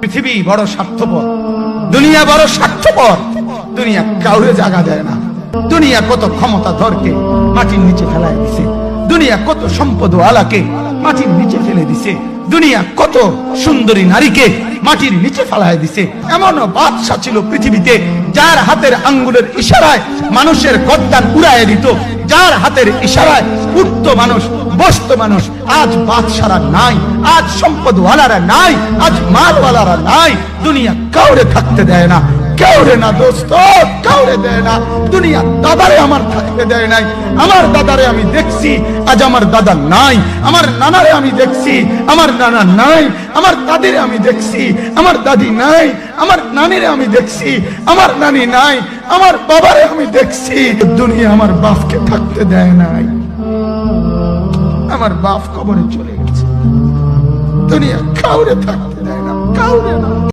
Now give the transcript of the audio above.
পৃথিবী বড় স্বার্থপর, দুনিয়া বড় স্বার্থপর। দুনিয়া কাউরে জায়গা দেয় না। দুনিয়া কত ক্ষমতাধরকে মাটির নিচে ফেলায় দিছে, দুনিয়া কত সম্পদ আলাকে মাটির নিচে ফেলে দিছে, দুনিয়া কত সুন্দরী নারীকে মাটির নিচে ফেলায় দিছে। এমন বাদশা ছিল পৃথিবীতে যার হাতের আঙ্গুলের ইশারায় মানুষের গর্দান উড়াইয়া দিত, যার হাতের ইশারায় উঠতো মানুষ, বসতো মানুষ। আজ বাদশারা নাই, আজ সম্পদওয়ালারা নাই, আজ মালওয়ালারা নাই। দুনিয়া কাউরে থাকতে দেয় না, কাউরে না দোস্ত, কাউরে দেয় না। দুনিয়া দাদারে আমার থাকতে দেয় নাই। আমার দাদারে আমি দেখছি, আজ আমার দাদা নাই। আমার নানারে আমি দেখছি, আমার নানা নাই। আমার দাদিরে আমি দেখছি, আমার দাদি নাই। আমার নানিরে আমি দেখছি, আমার নানি নাই। আমার বাবারে আমি দেখছি। দুনিয়া আমার বাপকে থাকতে দেয় নাই। আমার বাপ কবরে চলে গেছে। দুনিয়া কাউরে থাকতে